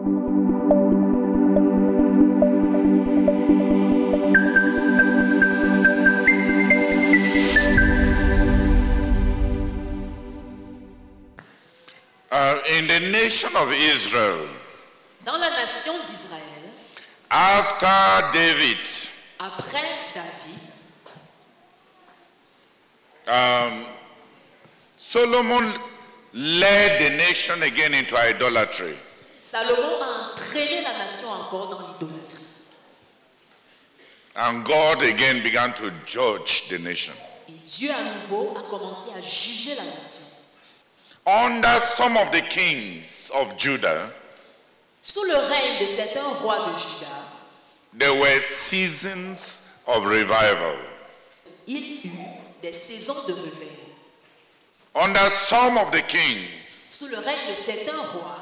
In the nation of Israel, dans la nation d'Israël, after David, après David, Solomon led the nation again into idolatry. Salomon a entraîné la nation encore dans l'idolâtrie. And God again began to judge the nation. Et Dieu à nouveau a commencé à juger la nation. Under some of the kings of Judah, Sous le règne de certains rois de Juda, there were seasons of revival. il y eut des saisons de réveil. Under some of the kings, Sous le règne de certains rois,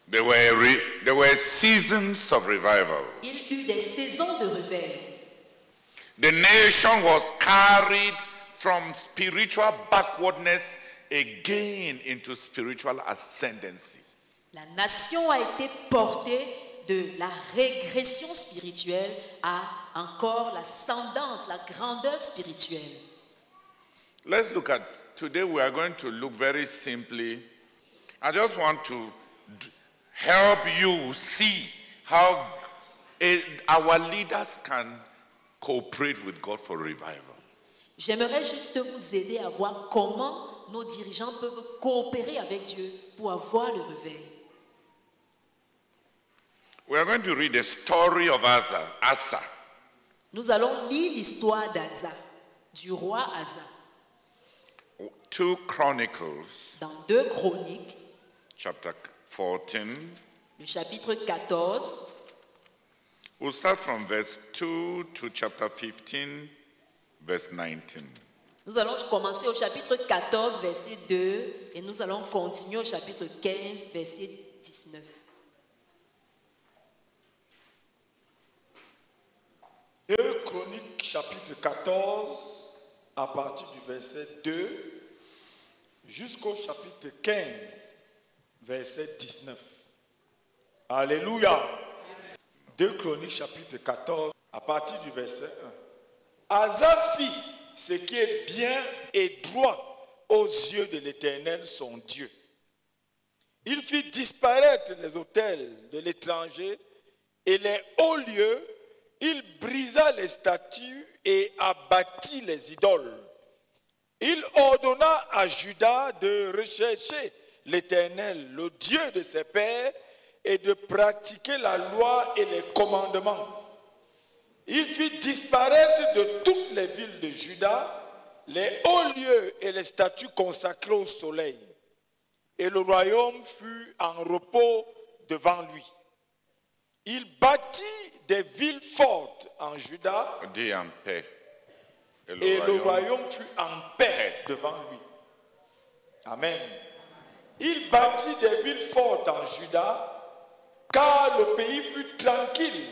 there were seasons of revival. il y eut des saisons de réveil. The nation was carried from spiritual backwardness again into spiritual ascendancy. La nation a été portée de la régression spirituelle à encore l'ascendance, la grandeur spirituelle. Let's look at, today we are going to look very simply. I just want to help you see how our leaders can cooperate with God for revival. J'aimerais juste vous aider à voir comment nos dirigeants peuvent coopérer avec Dieu pour avoir le réveil. We are going to read the story of Asa. Nous allons lire l'histoire d'Asa, du roi Asa. 2 Chronicles, Dans 2 Chroniques, chapter 14. le chapitre 14, We'll start from verse 2 to chapter 15, verse 19. nous allons commencer au chapitre 14, verset 2, et nous allons continuer au chapitre 15, verset 19. Deux Chroniques, chapitre 14, à partir du verset 2 jusqu'au chapitre 15, verset 19. Alléluia. 2 Chroniques, chapitre 14, à partir du verset 1. Asa fit ce qui est bien et droit aux yeux de l'Éternel, son Dieu. Il fit disparaître les autels de l'étranger et les hauts lieux. Il brisa les statues et abattit les idoles. Il ordonna à Juda de rechercher l'Éternel, le Dieu de ses pères, et de pratiquer la loi et les commandements. Il fit disparaître de toutes les villes de Juda les hauts lieux et les statues consacrées au soleil. Et le royaume fut en repos devant lui. Il bâtit des villes fortes en Juda. Dis en paix. Et le royaume fut en paix devant lui. Amen. Il bâtit des villes fortes en Juda, car le pays fut tranquille.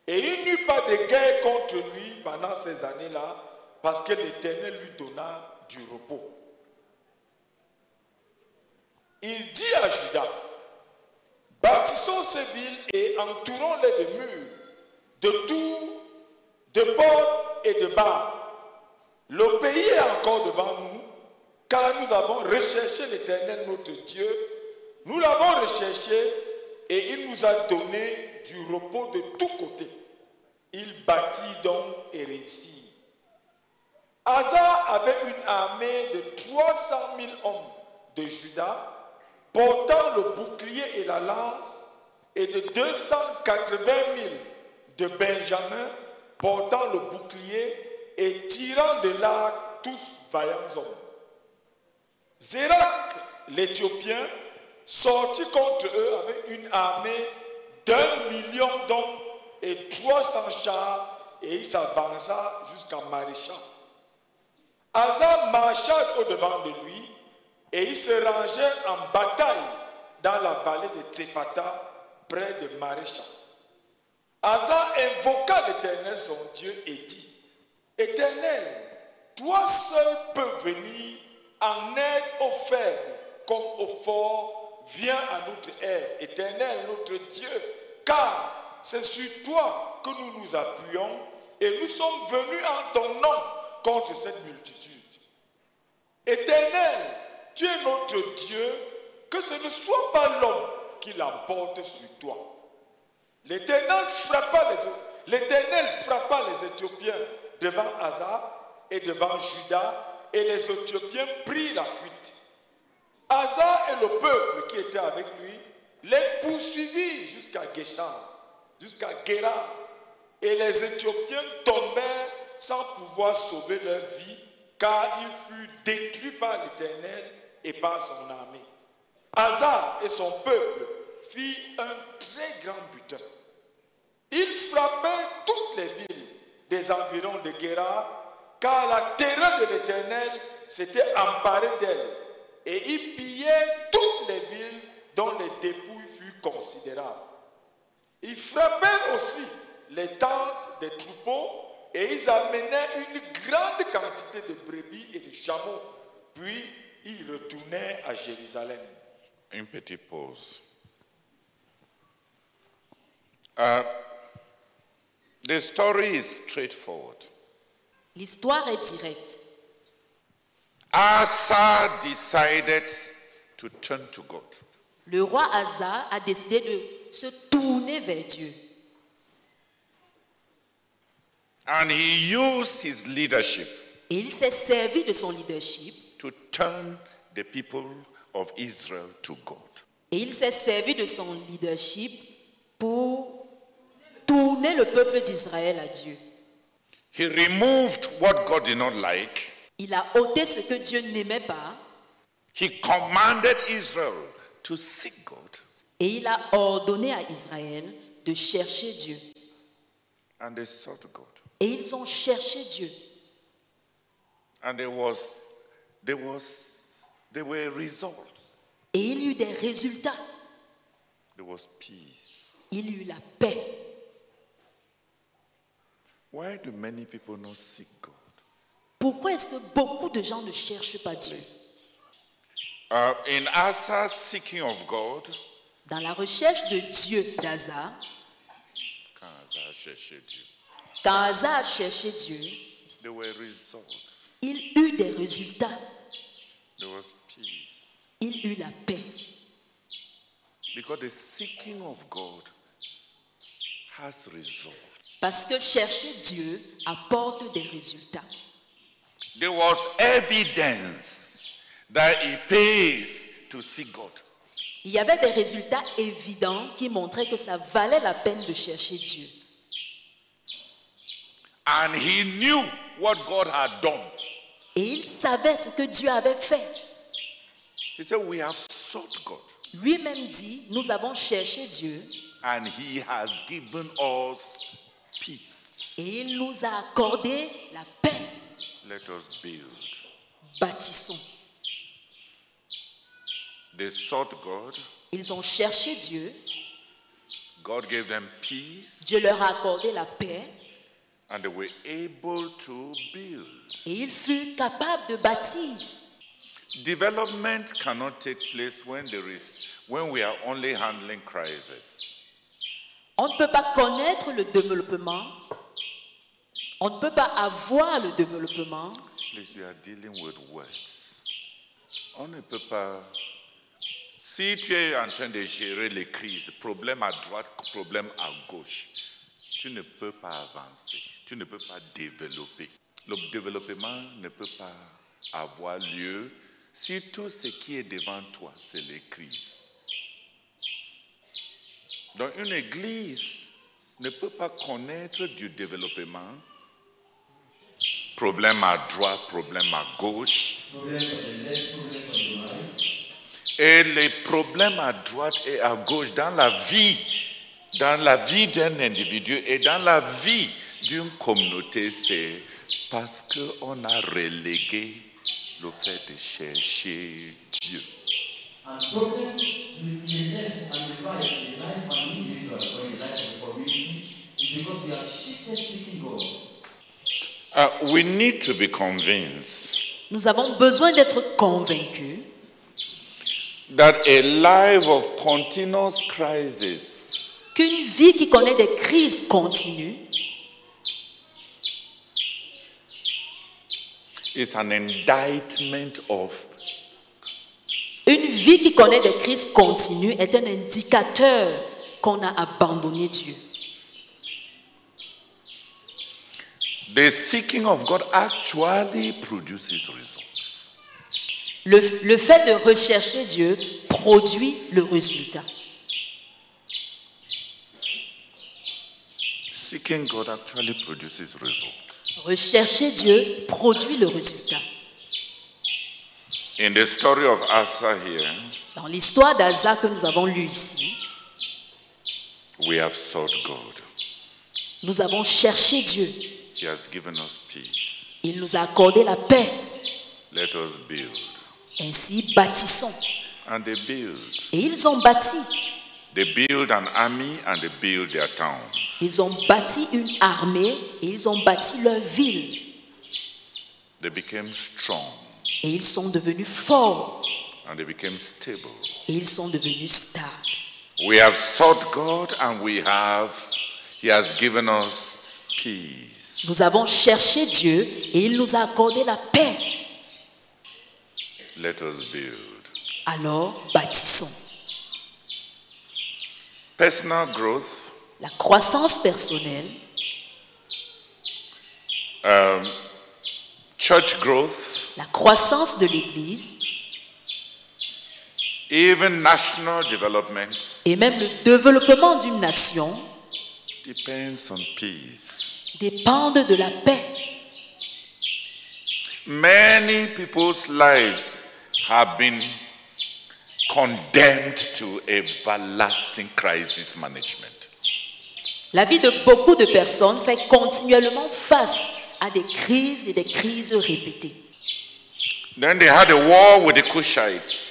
Et il n'y eut pas de guerre contre lui pendant ces années-là, parce que l'Éternel lui donna du repos. Il dit à Juda: bâtissons ces villes et entourons-les de murs, de tours, de portes et de barres. Le pays est encore devant nous, car nous avons recherché l'Éternel notre Dieu. Nous l'avons recherché et il nous a donné du repos de tous côtés. Il bâtit donc et réussit. Asa avait une armée de 300 000 hommes de Juda, portant le bouclier et la lance, et de 280 000 de Benjamin, portant le bouclier et tirant de l'arc, tous vaillants hommes. Zérak, l'Éthiopien, sortit contre eux avec une armée d'1 million d'hommes et 300 chars, et il s'avança jusqu'à Marécha. Asa marcha au-devant de lui, et il se rangeait en bataille dans la vallée de Tsephata, près de Marécha. Asa invoqua l'Éternel son Dieu et dit: Éternel, toi seul peux venir en aide aux faibles comme aux forts viens à notre aide, Éternel, notre Dieu, car c'est sur toi que nous nous appuyons et nous sommes venus en ton nom contre cette multitude. Éternel, tu es notre Dieu, que ce ne soit pas l'homme qui l'emporte sur toi. L'Éternel frappa les Éthiopiens devant Asa et devant Juda, et les Éthiopiens prirent la fuite. Asa et le peuple qui était avec lui les poursuivirent jusqu'à Guéchar, jusqu'à Guérar, et les Éthiopiens tombèrent sans pouvoir sauver leur vie, car ils furent détruits par l'Éternel et par son armée. Asa et son peuple firent un très grand butin. Ils frappèrent toutes les villes des environs de Guérar, car la terreur de l'Éternel s'était emparée d'elles, et ils pillaient toutes les villes dont les dépouilles furent considérables. Ils frappèrent aussi les tentes des troupeaux, et ils amenaient une grande quantité de brebis et de chameaux, puis ils retournèrent à Jérusalem. Une petite pause. The story is straightforward. L'histoire est directe. Asa decided to turn to God. Le roi Asa a décidé de se tourner vers Dieu. And he used his leadership Et il s'est servi de son leadership. to turn the people of Israel to God. Et il s'est servi de son leadership pour tourner le peuple d'Israël à Dieu. He removed what God did not like. Il a ôté ce que Dieu n'aimait pas. He commanded Israel to seek God. Et il a ordonné à Israël de chercher Dieu. And they sought God. Et ils ont cherché Dieu. And there were results. Et il y eut des résultats. There was peace. Il y eut la paix. Why do many people not seek God? Pourquoi est-ce que beaucoup de gens ne cherchent pas Dieu? In Asa's seeking of God, Dans la recherche de Dieu d'Asa, quand Asa cherchait Dieu, quand Asa a cherché Dieu, there were results. il eut des résultats. There was peace. Il eut la paix. Because the seeking of God has results. Parce que chercher Dieu apporte des résultats. There was evidence that it pays to seek God. Il y avait des résultats évidents qui montraient que ça valait la peine de chercher Dieu. And he knew what God had done. Et il savait ce que Dieu avait fait. He said, we have sought God. Lui-même dit, nous avons cherché Dieu And he has given us peace. et il nous a accordé la paix. Let us build. Bâtissons. They sought God. Ils ont cherché Dieu. God gave them peace. Dieu leur a accordé la paix And they were able to build. et ils furent capables de bâtir. Development cannot take place when we are only handling crisis. On ne peut pas connaître le développement. On ne peut pas avoir le développement. Please, we are dealing with words. On ne peut pas. Si tu es en train de gérer les crises, problème à droite, problème à gauche, tu ne peux pas avancer. Tu ne peux pas développer. Le développement ne peut pas avoir lieu si tout ce qui est devant toi, c'est les crises. Donc une église ne peut pas connaître du développement. Problème à droite, problème à gauche. Et les problèmes à droite et à gauche dans la vie d'un individu et dans la vie d'une communauté, c'est parce qu'on a relégué le fait de chercher Dieu. And problems in the left and the right, the life of an individual or the life of the community, is because you have shifted seeking God. We need to be convinced Nous avons besoin d'être convaincus that a life of continuous crisis qu'une vie qui connaît des crises continues is an indictment of Une vie qui connaît des crises continues est un indicateur qu'on a abandonné Dieu. the seeking of God actually produces results. Le fait de rechercher Dieu produit le résultat. Seeking God actually produces results. Rechercher Dieu produit le résultat. In the story of Asa here, Dans l'histoire d'Asa que nous avons lue ici, we have sought God. nous avons cherché Dieu. He has given us peace. Il nous a accordé la paix. Let us build. Ainsi, bâtissons. And they build. Et ils ont bâti. They build an army and they build their towns. Ils ont bâti une armée et ils ont bâti leur ville. They became strong Et ils sont devenus forts. and they became stable. Et ils sont devenus stables. We have sought God and He has given us peace. Nous avons cherché Dieu et il nous a accordé la paix. Let us build. Alors, bâtissons. Personal growth, La croissance personnelle, church growth, la croissance de l'Église even national development et même le développement d'une nation depends on peace. dépendent de la paix. Many people's lives have been condemned to everlasting crisis management. La vie de beaucoup de personnes fait continuellement face à des crises et des crises répétées. Then they had a war with the Cushites.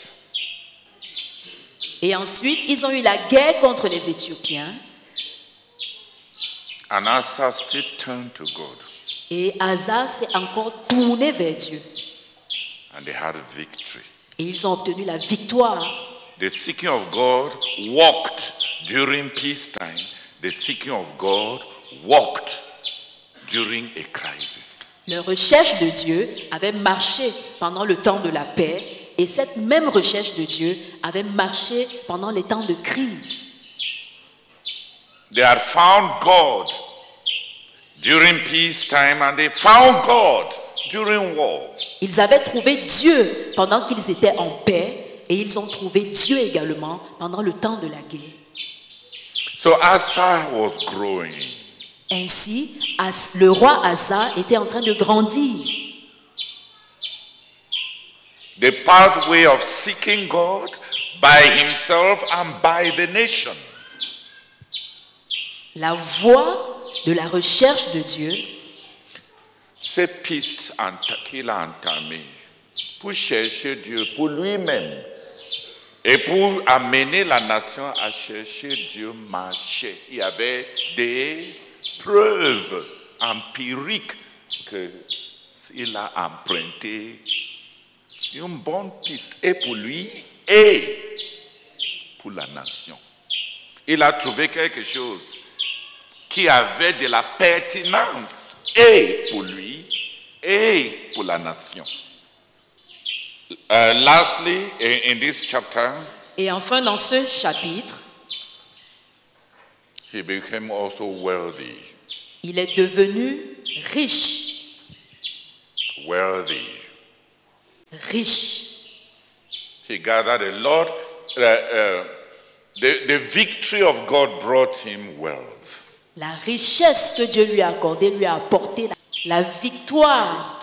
Et ensuite, ils ont eu la guerre contre les Éthiopiens. And Asa still turned to God. Et Asa s'est encore tourné vers Dieu. And they had victory. Et ils ont obtenu la victoire. The seeking of God walked during peacetime. The seeking of God walked during a crisis. Leur recherche de Dieu avait marché pendant le temps de la paix. Et cette même recherche de Dieu avait marché pendant les temps de crise. They had found God during peacetime and they found God during war. Ils avaient trouvé Dieu pendant qu'ils étaient en paix. Et ils ont trouvé Dieu également pendant le temps de la guerre. So Asa was growing. Ainsi, le roi Asa était en train de grandir. The pathway of seeking God by himself and by the nation. La voie de la recherche de Dieu, C'est piste qu'il a entamé pour chercher Dieu pour lui-même et pour amener la nation à chercher Dieu marcher. Il y avait des preuves empiriques qu'il a emprunté une bonne piste et pour lui et pour la nation. Il a trouvé quelque chose qui avait de la pertinence et pour lui et pour la nation. Lastly, in this chapter, et enfin dans ce chapitre, he became also wealthy. il est devenu riche. Wealthy. Riche. He gathered a lot. The victory of God brought him wealth. La richesse que Dieu lui a accordée lui a apporté la victoire.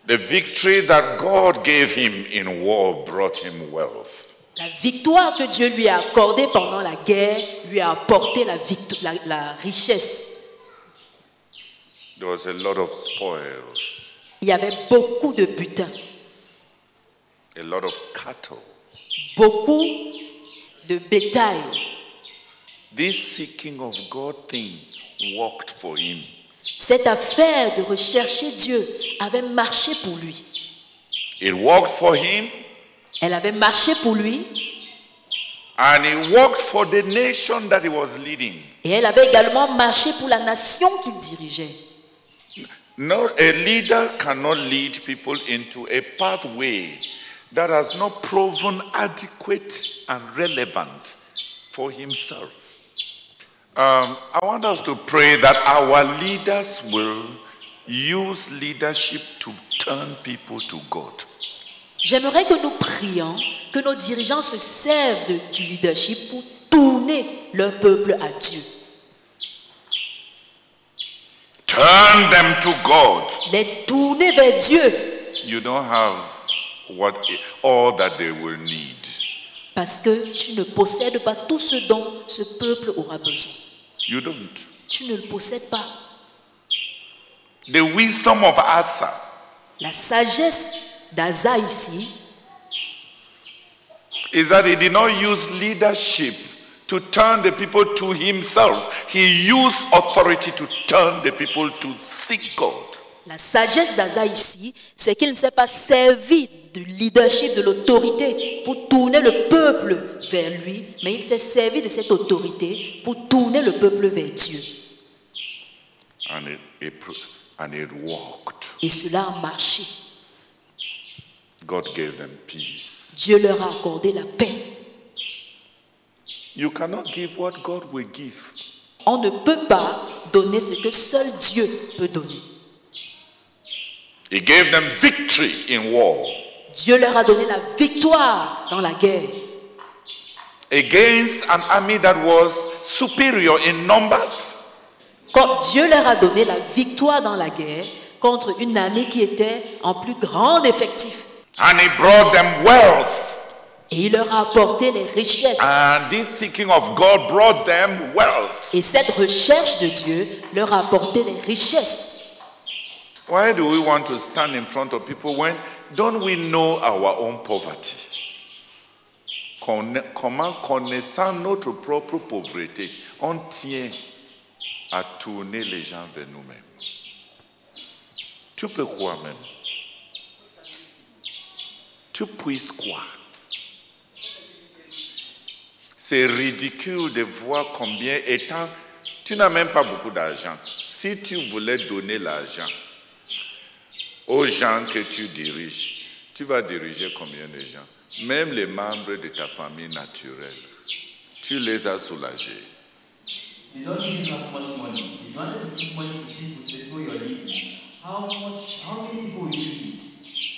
The victory that God gave him in war brought him wealth. La victoire que Dieu lui a accordée pendant la guerre lui a apporté la richesse. There was a lot of spoils, Il y avait beaucoup de butin, a lot of cattle. beaucoup de bétail. This seeking of God thing worked for him. Cette affaire de rechercher Dieu avait marché pour lui. It worked for him Elle avait marché pour lui. And he worked for the nation that he was leading. Et elle avait également marché pour la nation qu'il dirigeait. No, a leader cannot lead people into a pathway that has not proven adequate and relevant for himself. I want us to pray that our leaders will use leadership to turn people to God. J'aimerais que nous prions, que nos dirigeants se servent du leadership pour tourner leur peuple à Dieu. Turn them to God. Les tourner vers Dieu. You don't have all that they will need. Parce que tu ne possèdes pas tout ce dont ce peuple aura besoin. You don't. Tu ne le possèdes pas. The wisdom of Asa. La sagesse d'Asa ici is that he did not use leadership to turn the people to himself. He used authority to turn the people to seek God. La sagesse d'Asa ici, c'est qu'il ne s'est pas servi du leadership, de l'autorité pour tourner le peuple vers lui, mais il s'est servi de cette autorité pour tourner le peuple vers Dieu. And it walked. Et cela a marché. God gave them peace. Dieu leur a accordé la paix. You cannot give what God will give. On ne peut pas donner ce que seul Dieu peut donner. He gave them victory in war. Dieu leur a donné la victoire dans la guerre. Against an army that was superior in numbers. Quand Dieu leur a donné la victoire dans la guerre contre une armée qui était en plus grand effectif. And he brought them wealth. Et il leur a apporté les richesses. And this seeking of God brought them wealth. Et cette recherche de Dieu leur a apporté les richesses. Why do we want to stand in front of people when don't we know our own poverty? Comment connaissant notre propre pauvreté, on tient à tourner les gens vers nous-mêmes? Tu peux quoi même? Tu puisses quoi? C'est ridicule de voir combien, étant, tu n'as même pas beaucoup d'argent. Si tu voulais donner l'argent aux gens que tu diriges, tu vas diriger combien de gens? Même les membres de ta famille naturelle, tu les as soulagés. You don't even have much money. If you wanted to give money to people you're leading, how many people will you lead?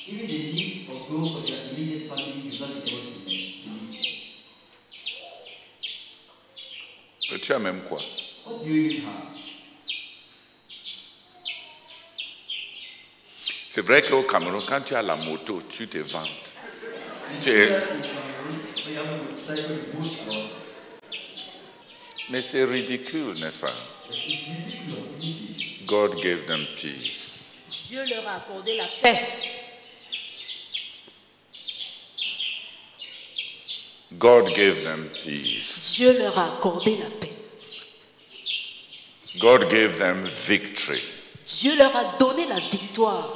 Even the needs of those of your immediate family, you will not be able to meet. Et tu as même quoi? What do you even have? C'est vrai qu'au Cameroun, quand tu as la moto, tu te vantes. Mais c'est ridicule, n'est-ce pas? God gave them peace. Dieu leur a accordé la paix. God gave them peace. Dieu leur a accordé la paix. God gave them victory. Dieu leur a donné la victoire.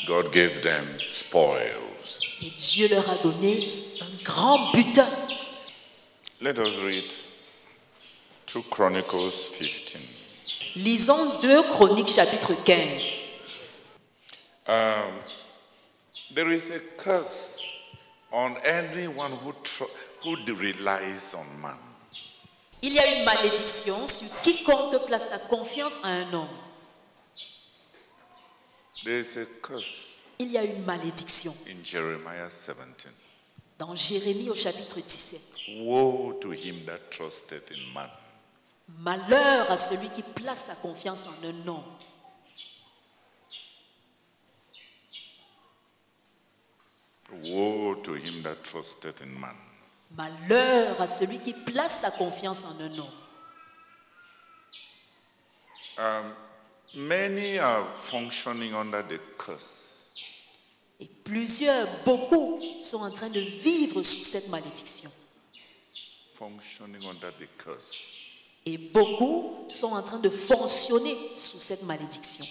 God gave them spoils. Et Dieu leur a donné un grand butin. Let us read 2 Chronicles 15. Lisons 2 Chroniques chapitre 15. There is a curse on anyone who relies on man. Il y a une malédiction sur quiconque place sa confiance à un homme. There is a curse Il y a une malédiction in Jeremiah 17. dans Jérémie au chapitre 17. Woe to him that trusted in man. Malheur à celui qui place sa confiance en un homme. Woe to him that trusted in man. Malheur à celui qui place sa confiance en un homme. Many are functioning under the curse. Et beaucoup sont en train de vivre sous cette malédiction. Functioning under the curse. Et beaucoup sont en train de fonctionner sous cette malédiction.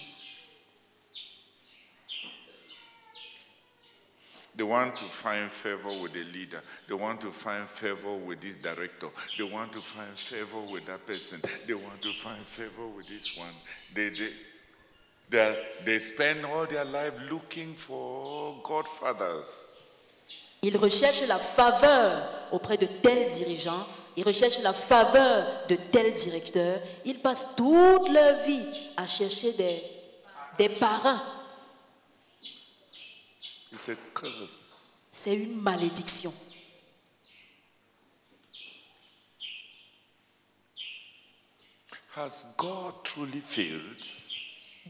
They want to find favor with the leader. They want to find favor with this director. They want to find favor with that person. They want to find favor with this one. They spend all their life looking for godfathers. Ils recherchent la faveur auprès de tels dirigeants. Ils recherchent la faveur de tels directeurs. Ils passent toute leur vie à chercher des parrains. It's a curse. C'est une malédiction. Has God truly failed?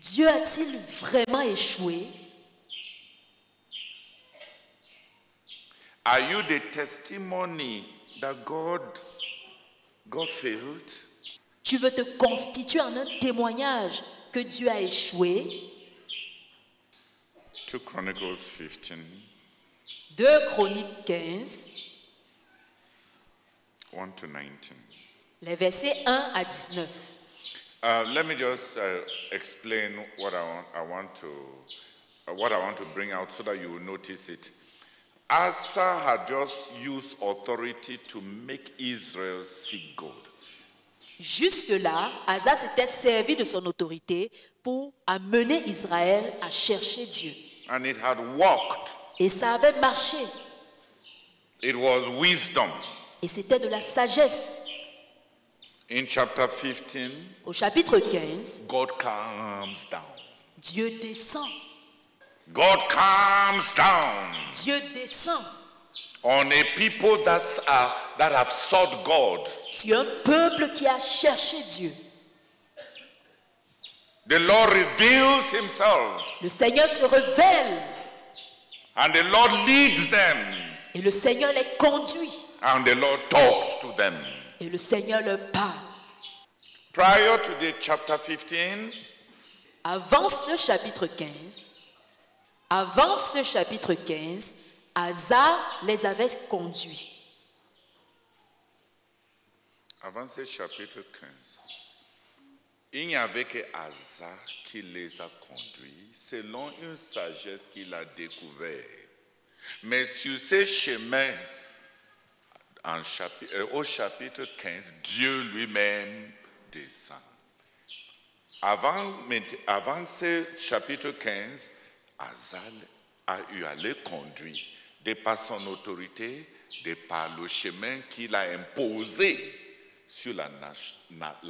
Dieu a-t-il vraiment échoué? Are you the testimony that God failed? Tu veux te constituer en un témoignage que Dieu a échoué? 2 Chronicles 15. 2 Chroniques 15, 1 to 19. les versets 1 à 19. Let me just explain what I want to bring out so that you will notice it. Asa had just used authority to make Israel seek God. Jusque-là, Asa s'était servi de son autorité pour amener Israël à chercher Dieu. And it had worked. Et ça avait marché. It was wisdom. Et c'était de la sagesse. In chapter 15, Au chapitre 15, God calms down. Dieu descend. God calms down Dieu descend on a people that have sought God. sur un peuple qui a cherché Dieu. The Lord reveals himself Le Seigneur se révèle and the Lord leads them et le Seigneur les conduit and the Lord talks to them. et le Seigneur leur parle. Prior to the chapter 15, Avant ce chapitre 15, Asa les avait conduits. avant ce chapitre 15, il n'y avait que Asa qui les a conduits selon une sagesse qu'il a découverte. Mais sur ces chemins, au chapitre 15, Dieu lui-même descend. Avant ce chapitre 15, Asa a eu à les conduire de par son autorité, de par le chemin qu'il a imposé sur la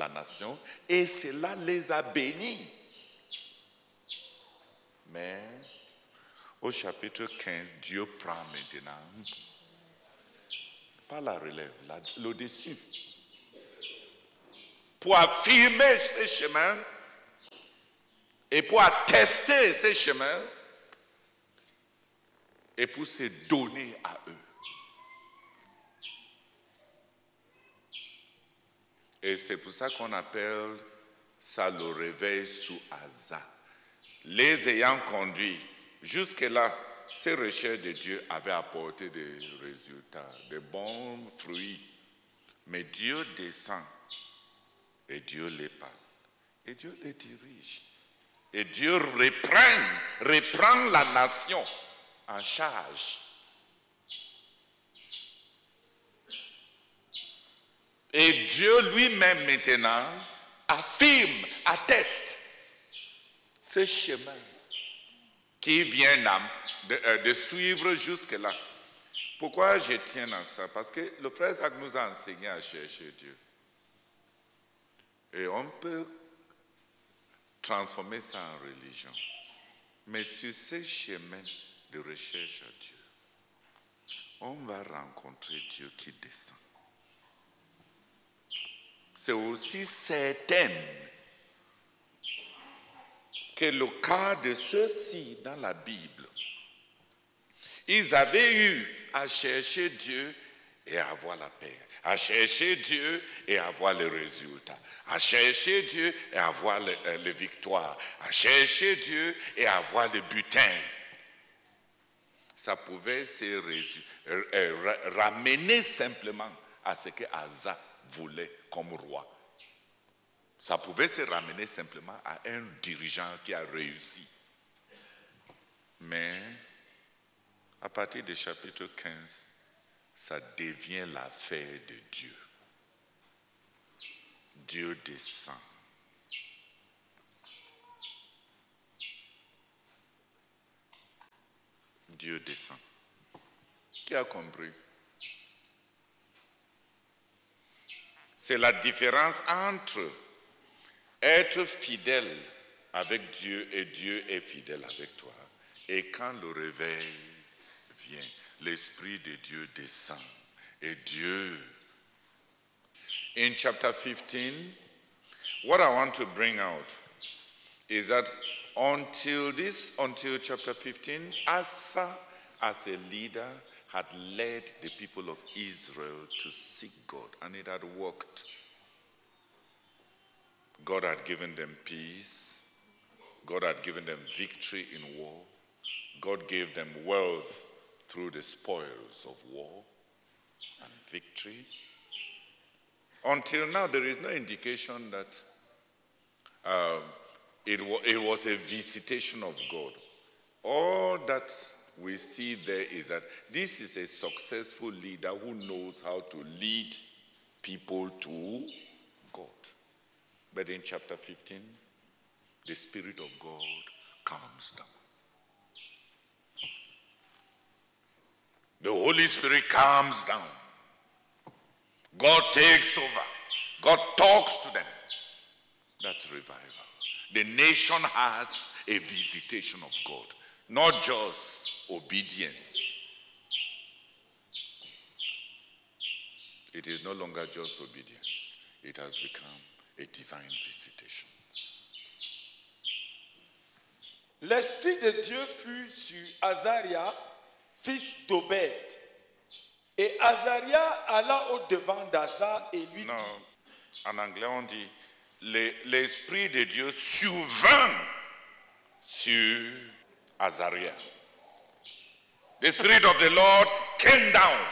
nation, et cela les a bénis. Mais au chapitre 15, Dieu prend maintenant, pas la relève, le dessus, pour affirmer ces chemins et pour attester ces chemins et pour se donner à eux. Et c'est pour ça qu'on appelle ça le réveil sous Asa. Les ayant conduits, jusque-là, ces recherches de Dieu avaient apporté des résultats, de bons fruits. Mais Dieu descend et Dieu les parle. Et Dieu les dirige. Et Dieu reprend la nation en charge. Et Dieu lui-même maintenant affirme, atteste ce chemin qui vient de suivre jusque-là. Pourquoi je tiens à ça? Parce que le frère Zach nous a enseigné à chercher Dieu. Et on peut transformer ça en religion. Mais sur ces chemins de recherche à Dieu, on va rencontrer Dieu qui descend. C'est aussi certain que le cas de ceux-ci dans la Bible, ils avaient eu à chercher Dieu et avoir la paix, à chercher Dieu et avoir les résultats, à chercher Dieu et avoir les victoires, à chercher Dieu et avoir le butin. Ça pouvait se ramener simplement à ce que Asa voulait comme roi. Ça pouvait se ramener simplement à un dirigeant qui a réussi. Mais À partir du chapitre 15, ça devient l'affaire de Dieu. Dieu descend. Dieu descend. Qui a compris? C'est la différence entre être fidèle avec Dieu et Dieu est fidèle avec toi. Et quand le réveil vient, l'Esprit de Dieu descend. Et Dieu. In chapter 15, what I want to bring out is that until chapter 15, Asa, as a leader, had led the people of Israel to seek God, and it had worked. God had given them peace. God had given them victory in war. God gave them wealth through the spoils of war and victory. Until now, there is no indication that it was a visitation of God. All that we see there is that this is a successful leader who knows how to lead people to God. But in chapter 15, the Spirit of God comes down. The Holy Spirit comes down. God takes over. God talks to them. That's revival. The nation has a visitation of God, not just obedience. It is no longer just obedience. It has become a divine visitation. L'Esprit de Dieu fut sur Azaria, fils d'Obed. Et Azaria alla au-devant d'Asa et lui Non, dit... en anglais on dit, l'Esprit de Dieu survint sur Azaria. The Spirit of the Lord came down,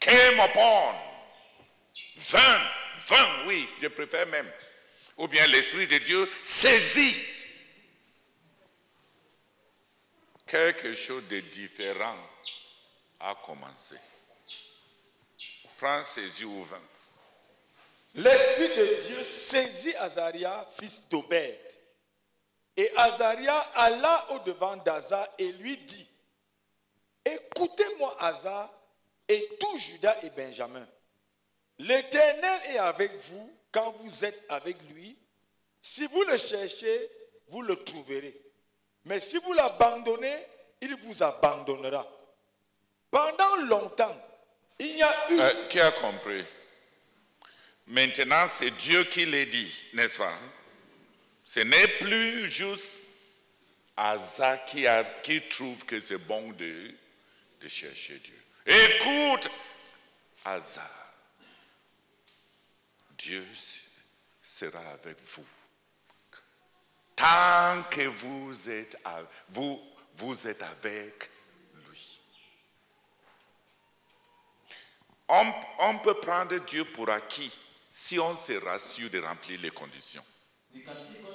came upon, vint, oui, je préfère même. Ou bien l'Esprit de Dieu saisit. Quelque chose de différent a commencé. Prends ses yeux ouverts. L'Esprit de Dieu saisit Azaria, fils d'Obed. Et Azaria alla au-devant d'Asa et lui dit, écoutez-moi Asa et tout Juda et Benjamin. L'Éternel est avec vous quand vous êtes avec lui. Si vous le cherchez, vous le trouverez. Mais si vous l'abandonnez, il vous abandonnera. Pendant longtemps, il y a eu... Qui a compris? Maintenant, c'est Dieu qui l'a dit, n'est-ce pas? Ce n'est plus juste Asa qui trouve que c'est bon de chercher Dieu. Écoute, Asa, Dieu sera avec vous. Tant que vous êtes avec lui. On peut prendre Dieu pour acquis si on se rassure de remplir les conditions. We can take on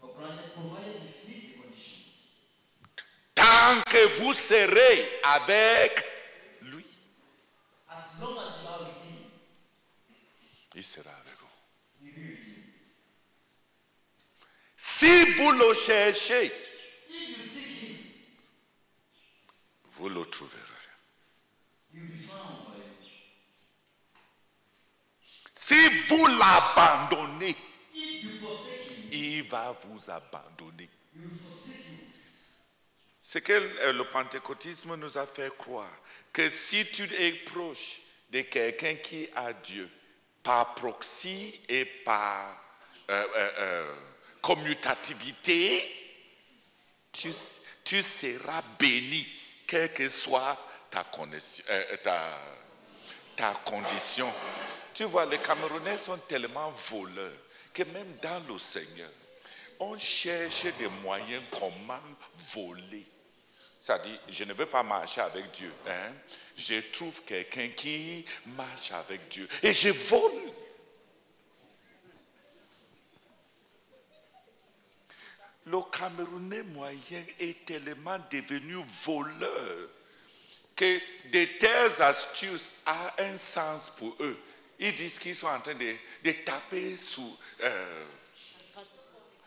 for granted provided we meet the conditions. Tant que vous serez avec lui, As long as you are with him, il sera avec vous. he will be with you. Si vous le cherchez, If you seek him, vous le trouverez. he will be found by you. Si vous l'abandonnez, If you forsake him, il va vous abandonner. he will forsake you. C'est que le pentecôtisme nous a fait croire que si tu es proche de quelqu'un qui a Dieu, par proxy et par commutativité, tu seras béni, quelle que soit ta condition. Tu vois, les Camerounais sont tellement voleurs que même dans le Seigneur, on cherche des moyens comment voler. C'est-à-dire, je ne veux pas marcher avec Dieu. Hein? Je trouve quelqu'un qui marche avec Dieu. Et je vole. le Camerounais moyen est tellement devenu voleur que de telles astuces a un sens pour eux. Ils disent qu'ils sont en train de taper sous,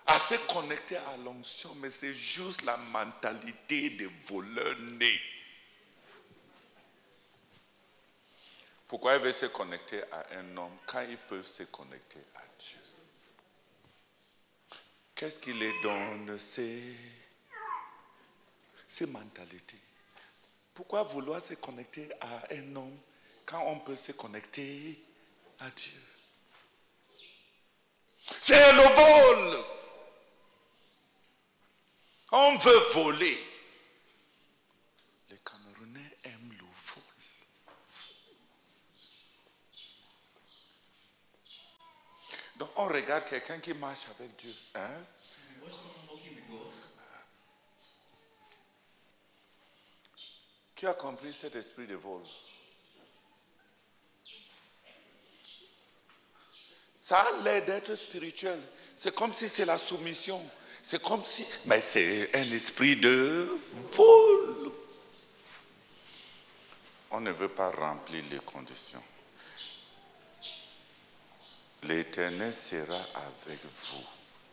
à se connecter à l'onction, mais c'est juste la mentalité des voleurs nés. Pourquoi ils veulent se connecter à un homme quand ils peuvent se connecter à Dieu? Qu'est-ce qui les donne ces mentalités? Pourquoi vouloir se connecter à un homme quand on peut se connecter à Dieu? C'est le vol. On veut voler. Les Camerounais aiment le vol. Donc on regarde quelqu'un qui marche avec Dieu. Hein? Qui a compris cet esprit de vol? Ça a l'air d'être spirituel. C'est comme si c'est la soumission. C'est comme si... Mais c'est un esprit de vol. On ne veut pas remplir les conditions. L'Éternel sera avec vous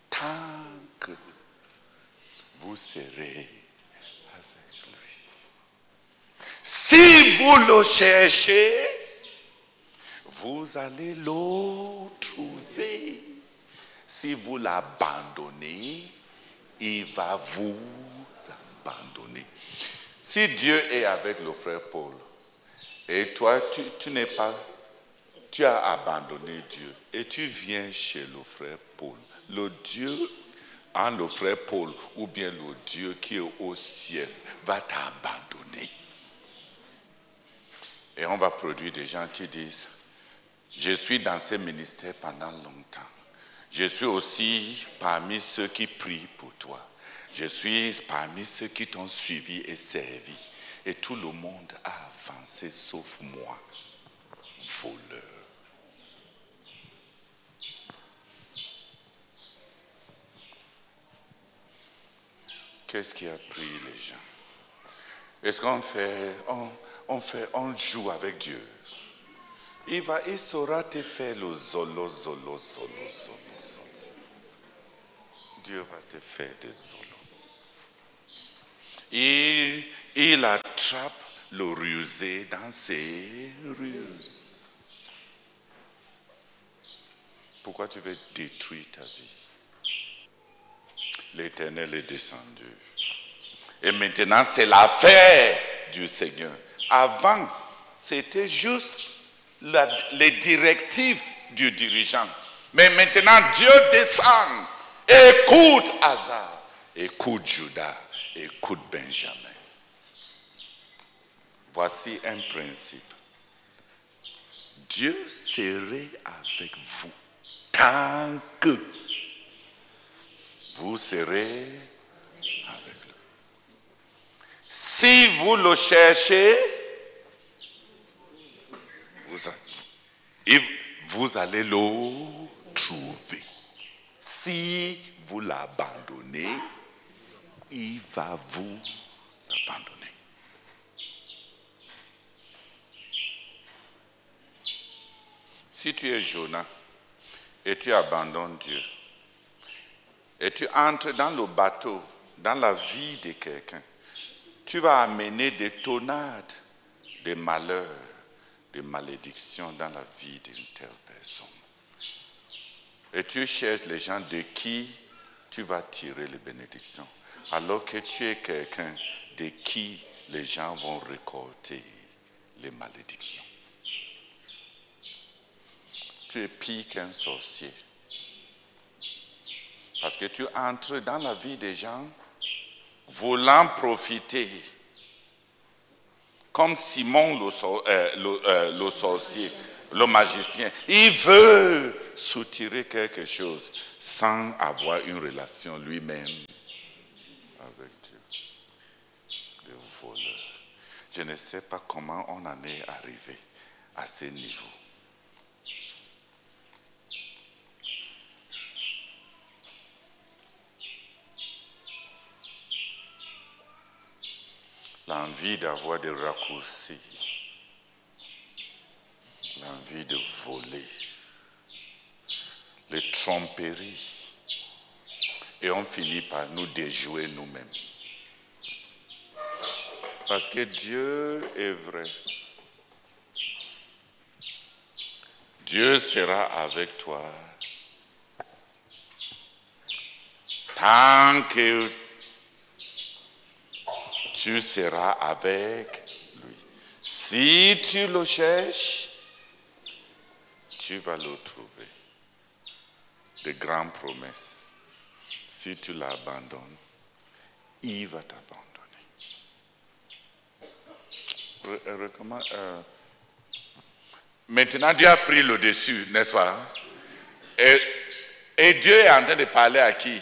tant que vous serez avec lui. Si vous le cherchez, vous allez le trouver. Si vous l'abandonnez, il va vous abandonner. Si Dieu est avec le frère Paul, et toi, tu n'es pas, tu as abandonné Dieu, et tu viens chez le frère Paul, le Dieu en le frère Paul, ou bien le Dieu qui est au ciel, va t'abandonner. Et on va produire des gens qui disent, je suis dans ce ministère pendant longtemps. Je suis aussi parmi ceux qui prient pour toi. Je suis parmi ceux qui t'ont suivi et servi. Et tout le monde a avancé sauf moi, voleur. Qu'est-ce qui a pris les gens? Est-ce qu'on joue avec Dieu? Il saura te faire le zolo. Dieu va te faire des zolos. Il attrape le rusé dans ses ruses. Pourquoi tu veux détruire ta vie? L'Éternel est descendu. Et maintenant, c'est l'affaire du Seigneur. Avant, c'était juste les directives du dirigeant. Mais maintenant, Dieu descend. Écoute Hazar, écoute Judas, écoute Benjamin. Voici un principe. Dieu serait avec vous tant que vous serez avec lui. Si vous le cherchez, vous allez le trouver. Si vous l'abandonnez, il va vous abandonner. Si tu es Jonas et tu abandonnes Dieu, et tu entres dans le bateau, dans la vie de quelqu'un, tu vas amener des tonades, des malheurs, des malédictions dans la vie d'une telle personne. Et tu cherches les gens de qui tu vas tirer les bénédictions. Alors que tu es quelqu'un de qui les gens vont récolter les malédictions. Tu es pire qu'un sorcier. Parce que tu entres dans la vie des gens voulant profiter. Comme Simon le sorcier, le magicien. Il veut soutirer quelque chose sans avoir une relation lui-même avec Dieu. Des voleurs. Je ne sais pas comment on en est arrivé à ce niveau. l'envie d'avoir des raccourcis, l'envie de voler, les tromperies. Et on finit par nous déjouer nous-mêmes. Parce que Dieu est vrai. Dieu sera avec toi tant que tu seras avec lui. Si tu le cherches, tu vas le trouver. De grandes promesses. Si tu l'abandonnes, il va t'abandonner. Maintenant, Dieu a pris le dessus, n'est-ce pas? Et Dieu est en train de parler à qui?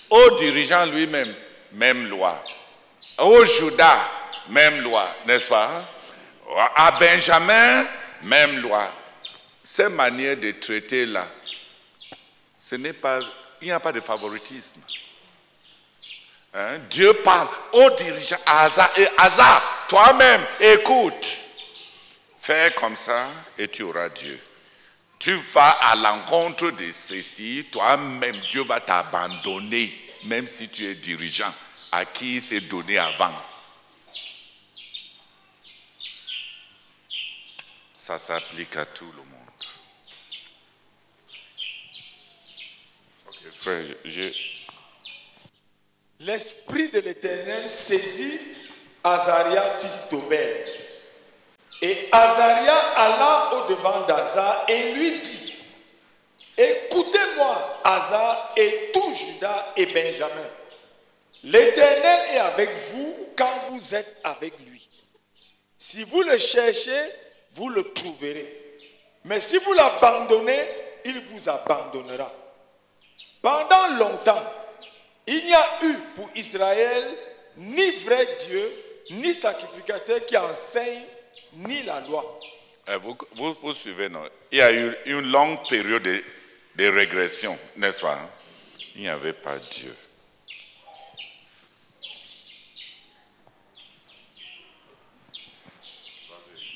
Au dirigeant lui-même, même loi. Au Judas, même loi, n'est-ce pas? À Benjamin, même loi. Ces manières de traiter là, ce n'est pas, il n'y a pas de favoritisme. Hein? Dieu parle aux dirigeants, à Asa, et Asa, toi-même, écoute. Fais comme ça et tu auras Dieu. Tu vas à l'encontre de ceci, toi-même, Dieu va t'abandonner, même si tu es dirigeant, à qui il s'est donné avant. Ça s'applique à tout le monde. Ok, frère, L'Esprit de l'Éternel saisit Azaria, fils d'Obed. Et Azaria alla au-devant d'Asa et lui dit, écoutez-moi, Asa et tout Juda et Benjamin. L'Éternel est avec vous quand vous êtes avec lui. Si vous le cherchez, vous le trouverez. Mais si vous l'abandonnez, il vous abandonnera. Pendant longtemps, il n'y a eu pour Israël ni vrai Dieu, ni sacrificateur qui enseigne, ni la loi. Vous suivez, non? Il y a eu une longue période de régression, n'est-ce pas? Il n'y avait pas Dieu.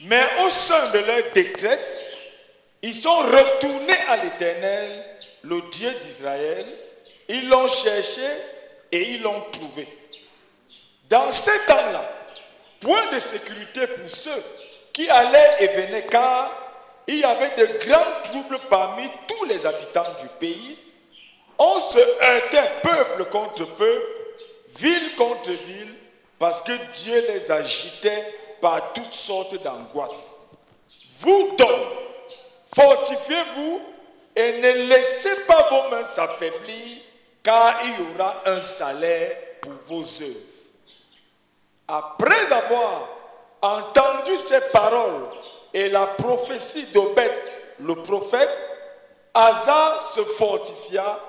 Mais au sein de leur détresse, ils sont retournés à l'Éternel, le Dieu d'Israël. Ils l'ont cherché et ils l'ont trouvé. Dans ces temps-là, point de sécurité pour ceux qui allaient et venaient, car il y avait de grands troubles parmi tous les habitants du pays. On se heurtait peuple contre peuple, ville contre ville, parce que Dieu les agitait par toutes sortes d'angoisses. Vous donc, fortifiez-vous et ne laissez pas vos mains s'affaiblir, car il y aura un salaire pour vos œuvres. Après avoir entendu ces paroles et la prophétie d'Obed, le prophète, Asa se fortifia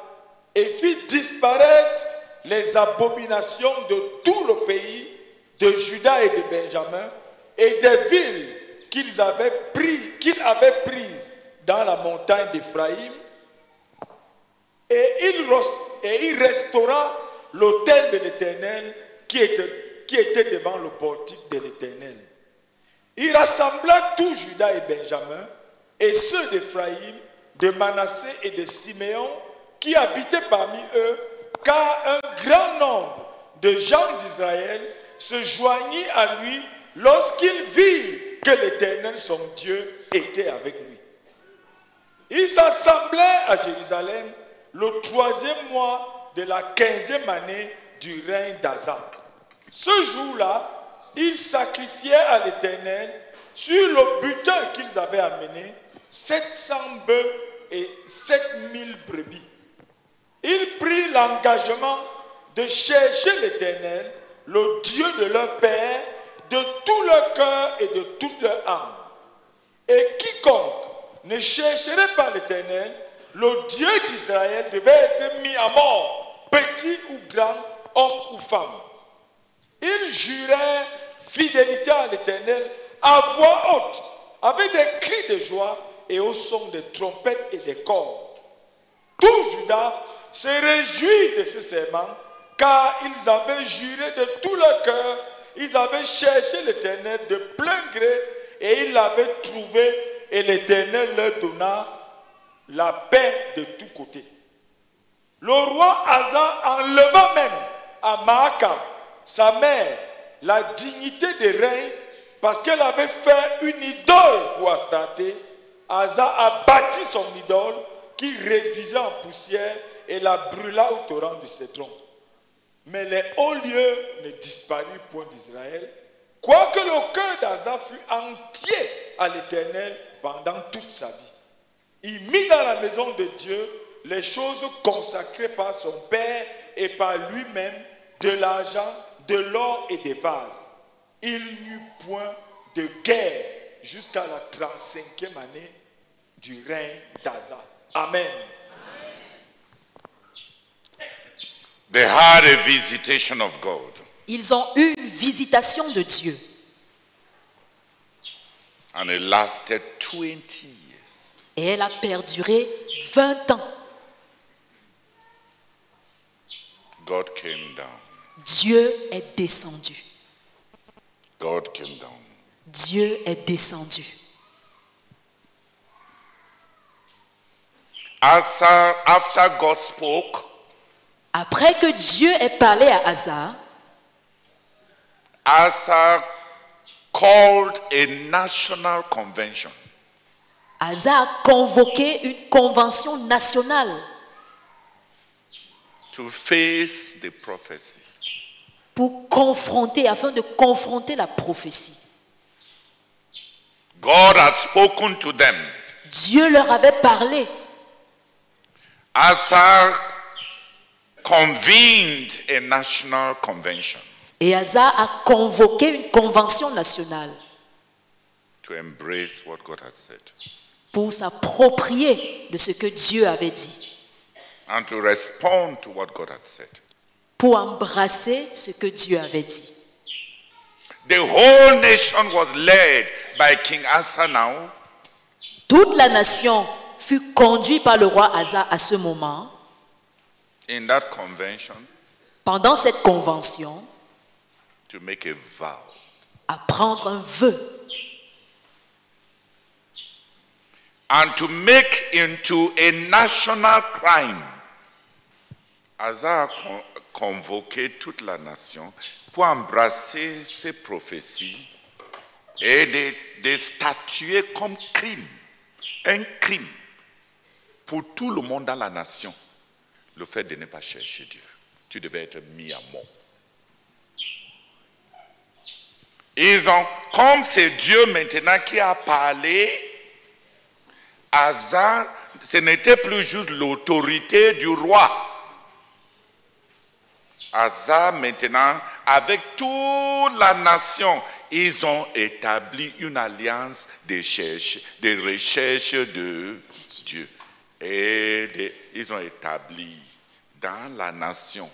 et fit disparaître les abominations de tout le pays, de Juda et de Benjamin, et des villes qu'il avait prises dans la montagne d'Éphraïm. Et il restaura l'autel de l'Éternel qui était devant le portique de l'Éternel. Il rassembla tout Juda et Benjamin et ceux d'Éphraïm, de Manassé et de Siméon qui habitaient parmi eux, car un grand nombre de gens d'Israël se joignit à lui lorsqu'il vit que l'Éternel, son Dieu, était avec lui. Ils s'assemblaient à Jérusalem le 3e mois de la 15e année du règne d'Asa. Ce jour-là, ils sacrifiaient à l'Éternel sur le butin qu'ils avaient amené 700 bœufs et 7000 brebis. Ils prirent l'engagement de chercher l'Éternel, le Dieu de leur père, de tout leur cœur et de toute leur âme. Et quiconque ne chercherait pas l'Éternel, le Dieu d'Israël devait être mis à mort, petit ou grand, homme ou femme. Ils jurèrent fidélité à l'Éternel à voix haute, avec des cris de joie et au son des trompettes et des corps. Tout Juda se réjouit de ce serment, car ils avaient juré de tout leur cœur ils avaient cherché l'Éternel de plein gré et ils l'avaient trouvé et l'Éternel leur donna la paix de tous côtés. Le roi Asa enleva même à Maaka, sa mère, la dignité de règne parce qu'elle avait fait une idole pour Astarté. Asa a bâti son idole qui réduisait en poussière et la brûla au torrent du Cédron. Mais les hauts lieux ne disparurent point d'Israël, quoique le cœur d'Asa fut entier à l'Éternel pendant toute sa vie. Il mit dans la maison de Dieu les choses consacrées par son père et par lui-même, de l'argent, de l'or et des vases. Il n'eut point de guerre jusqu'à la 35e année du règne d'Asa. Amen. They had a visitation of God. Ils ont eu une visitation de Dieu. And it lasted 20 years. Et elle a perduré 20 ans. God came down. Dieu est descendu. God came down. Dieu est descendu. After God spoke, Après que Dieu ait parlé à Asa, Asa called a national convention. Asa a convoqué une convention nationale To face the prophecy. pour confronter, afin de confronter la prophétie. God had spoken to them. Dieu leur avait parlé. Asa convened a national convention Et Asa a convoqué une convention nationale to embrace what God had said pour s'approprier de ce que Dieu avait dit, and to respond to what God had said. pour embrasser ce que Dieu avait dit. The whole nation was led by King Asa now. Toute la nation fut conduite par le roi Asa à ce moment. In that convention, Pendant cette convention, to make a vow. à prendre un vœu And to make into a national crime. Asa a convoqué toute la nation pour embrasser ces prophéties et de statuer comme crime, un crime pour tout le monde dans la nation, le fait de ne pas chercher Dieu. Tu devais être mis à mort. Ils ont, comme c'est Dieu maintenant qui a parlé, Asa, ce n'était plus juste l'autorité du roi. Asa, maintenant, avec toute la nation, ils ont établi une alliance de recherche de Dieu. Et ils ont établi dans la nation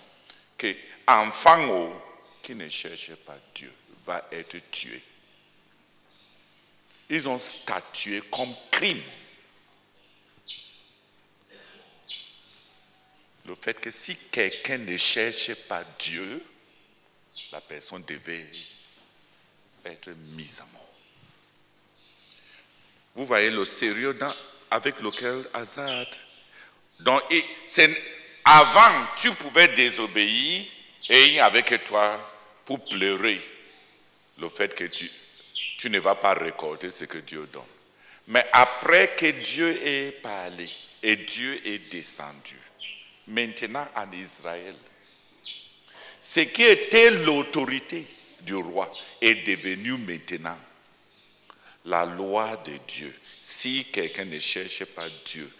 que enfant qui ne cherche pas Dieu va être tué. Ils ont statué comme crime le fait que si quelqu'un ne cherchait pas Dieu, la personne devait être mise à mort. Vous voyez le sérieux avec lequel Asa. Donc, avant, tu pouvais désobéir et avec toi pour pleurer le fait que tu ne vas pas récolter ce que Dieu donne. Mais après que Dieu ait parlé et Dieu est descendu, maintenant en Israël, ce qui était l'autorité du roi est devenu maintenant la loi de Dieu. Si quelqu'un ne cherche pas Dieu,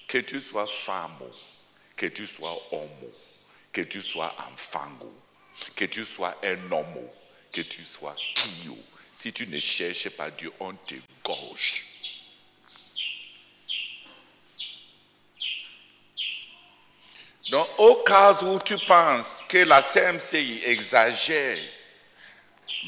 que tu sois femme, que tu sois homme, que tu sois enfant, que tu sois un homme, que tu sois qui, si tu ne cherches pas Dieu, on te gorge. Donc, au cas où tu penses que la CMCI exagère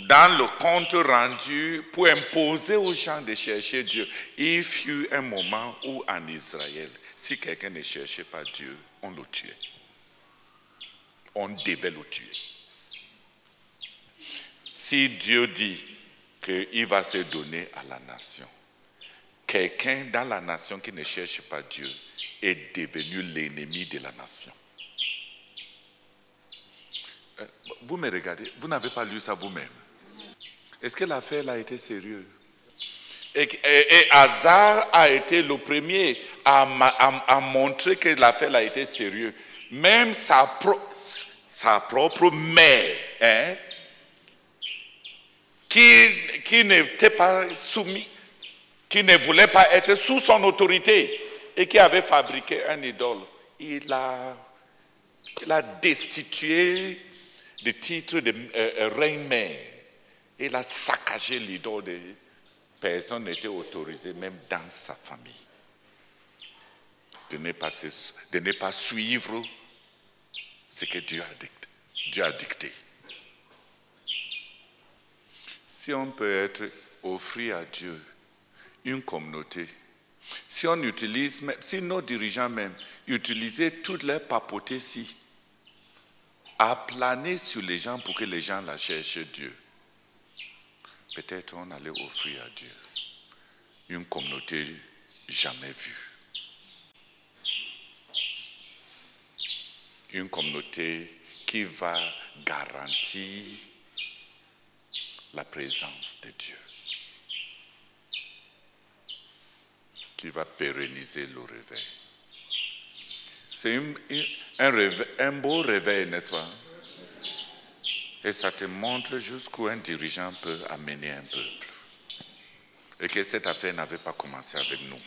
dans le compte rendu pour imposer aux gens de chercher Dieu, il fut un moment où en Israël, si quelqu'un ne cherchait pas Dieu, on le tuait. On devait le tuer. si Dieu dit qu'il va se donner à la nation, quelqu'un dans la nation qui ne cherche pas Dieu est devenu l'ennemi de la nation. Vous me regardez, vous n'avez pas lu ça vous-même. Est-ce que l'affaire a été sérieuse? Et Hazard a été le premier à montrer que l'affaire a été sérieuse. Même sa propre mère, hein, qui n'était pas soumis, qui ne voulait pas être sous son autorité et qui avait fabriqué un idole. Il a destitué le titre de reine-mère. Il a saccagé l'idole. Personne n'était autorisé, même dans sa famille, de ne pas suivre ce que Dieu a dicté. Si on peut offrir à Dieu une communauté, si on utilise, si nos dirigeants même utilisaient toutes leurs papautés-ci à planer sur les gens pour que les gens la cherchent Dieu, peut-être on allait offrir à Dieu une communauté jamais vue. Une communauté qui va garantir la présence de Dieu, qui va pérenniser le réveil. C'est un beau réveil, n'est-ce pas? Et ça te montre jusqu'où un dirigeant peut amener un peuple. Et que cette affaire n'avait pas commencé avec nous.